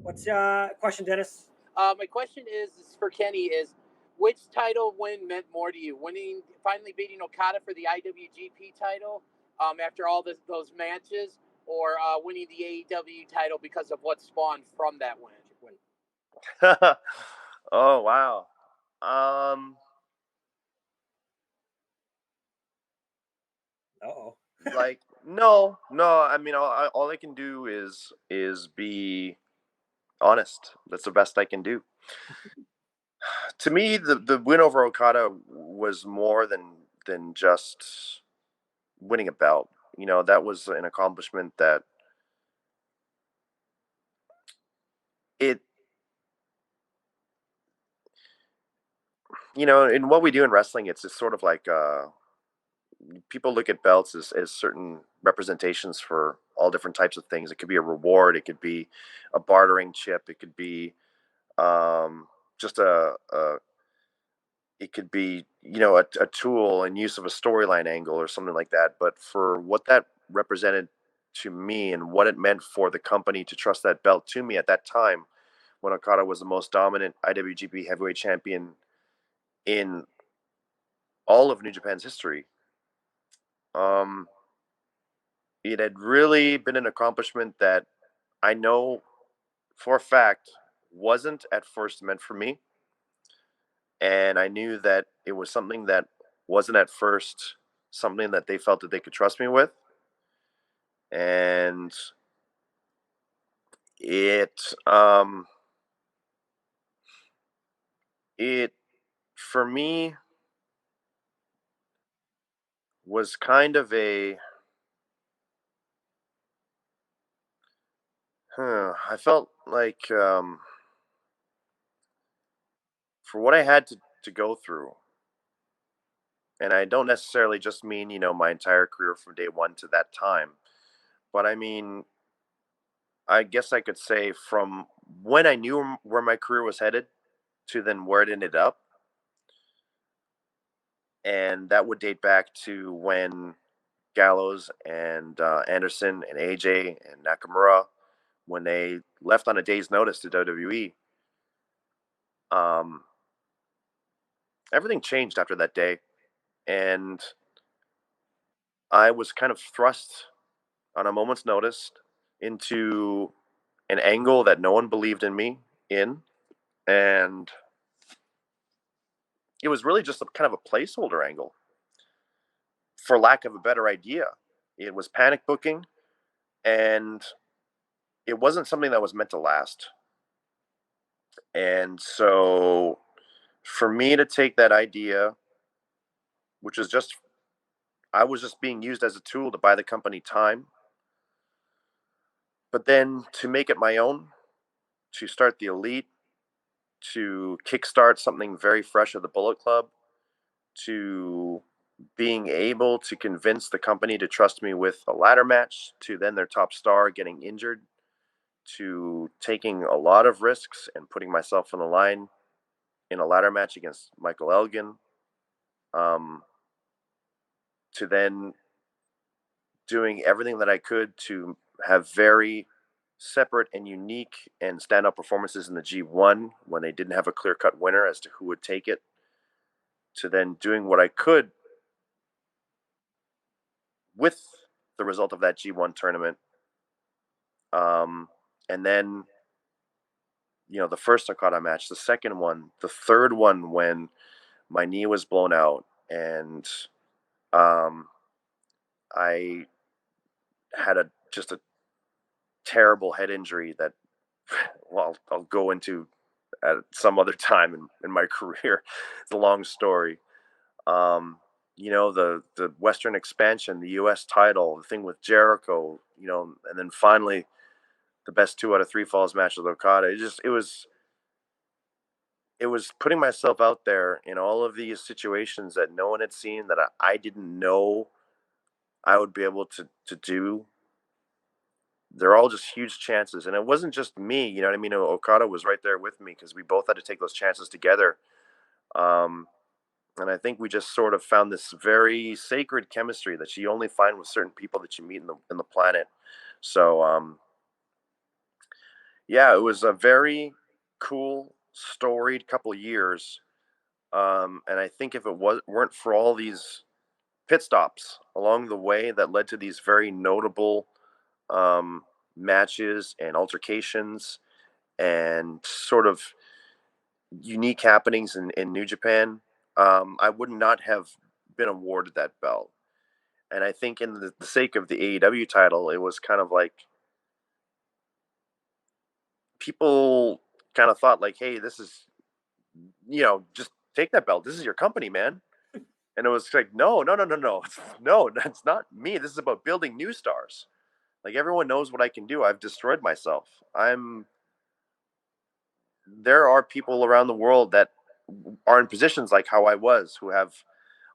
What's question, Dennis? My question is for Kenny is, which title win meant more to you? Finally beating Okada for the IWGP title after all those matches, or winning the AEW title because of what spawned from that win? Oh, wow. Like, no. I mean, all I can do is be honest. That's the best I can do. To me, the win over Okada was more than just winning a belt. That was an accomplishment that it, in what we do in wrestling, it's just sort of like people look at belts as certain representations for all different types of things. It could be a reward, it could be a bartering chip, it could be just it could be a tool and use of a storyline angle or something like that. But for what that represented to me and what it meant for the company to trust that belt to me at that time, when Okada was the most dominant IWGP heavyweight champion in all of New Japan's history, it had really been an accomplishment that I know for a fact wasn't at first meant for me. And I knew that it was something that wasn't at first something that they felt that they could trust me with. And it for me was kind of I felt like for what I had to go through, and I don't necessarily just mean, my entire career from day one to that time, but I mean, I guess I could say from when I knew where my career was headed to then where it ended up. And that would date back to when Gallows and Anderson and AJ and Nakamura, when they left on a day's notice to WWE, everything changed after that day. And I was kind of thrust on a moment's notice into an angle that no one believed in me in. And it was really just a kind of a placeholder angle, for lack of a better idea. It was panic booking, and it wasn't something that was meant to last. And so for me to take that idea, which is just, I was just being used as a tool to buy the company time, but then to make it my own, to start the Elite, to kickstart something very fresh at the Bullet Club, to being able to convince the company to trust me with a ladder match, to then their top star getting injured, to taking a lot of risks and putting myself on the line in a ladder match against Michael Elgin, to then doing everything that I could to have very separate and unique and stand-up performances in the G1 when they didn't have a clear-cut winner as to who would take it, to then doing what I could with the result of that G1 tournament. And then, the first Okada match, the second one, the third one when my knee was blown out, and I had just a terrible head injury that, well, I'll go into at some other time in my career. It's a long story. The Western expansion, the U.S. title, the thing with Jericho, and then finally the best 2 out of 3 falls match with Okada. It was putting myself out there in all of these situations that no one had seen, that I didn't know I would be able to do. They're all just huge chances. And it wasn't just me, you know what I mean? Okada was right there with me because we both had to take those chances together. And I think we just sort of found this very sacred chemistry that you only find with certain people that you meet in the planet. So Yeah, it was a very cool, storied couple years. And I think if it weren't for all these pit stops along the way that led to these very notable um, matches and altercations and sort of unique happenings in New Japan, I would not have been awarded that belt. And I think, in the sake of the AEW title, it was kind of like people kind of thought, like, hey, this is, just take that belt. This is your company, man. And it was like, no, no, no, no, no. No, that's not me. This is about building new stars. Like, everyone knows what I can do. I've destroyed myself. There are people around the world that are in positions like how I was, who have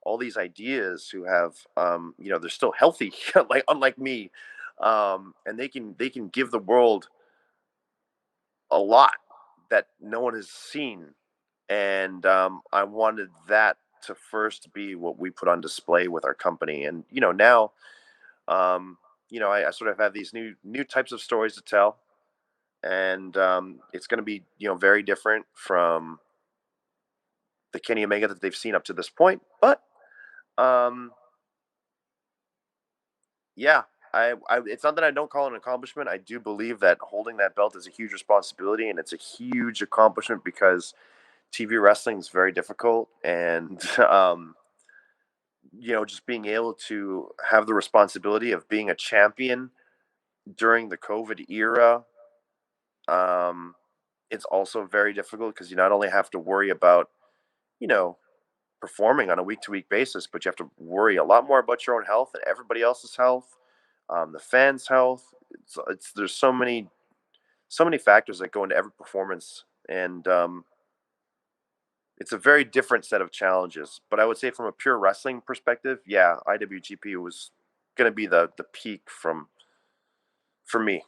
all these ideas, who have, they're still healthy, like unlike me, and they can give the world a lot that no one has seen, and I wanted that to first be what we put on display with our company, and now, I sort of have these new types of stories to tell, and it's going to be very different from the Kenny Omega that they've seen up to this point, but um, yeah, it's not that I don't call it an accomplishment. I do believe that holding that belt is a huge responsibility, and it's a huge accomplishment because TV wrestling is very difficult, and just being able to have the responsibility of being a champion during the COVID era, um, it's also very difficult because you not only have to worry about you know performing on a week to week basis, but you have to worry a lot more about your own health and everybody else's health, the fans' health. There's so many factors that go into every performance, and it's a very different set of challenges. But I would say, from a pure wrestling perspective, yeah, IWGP was going to be the peak for me.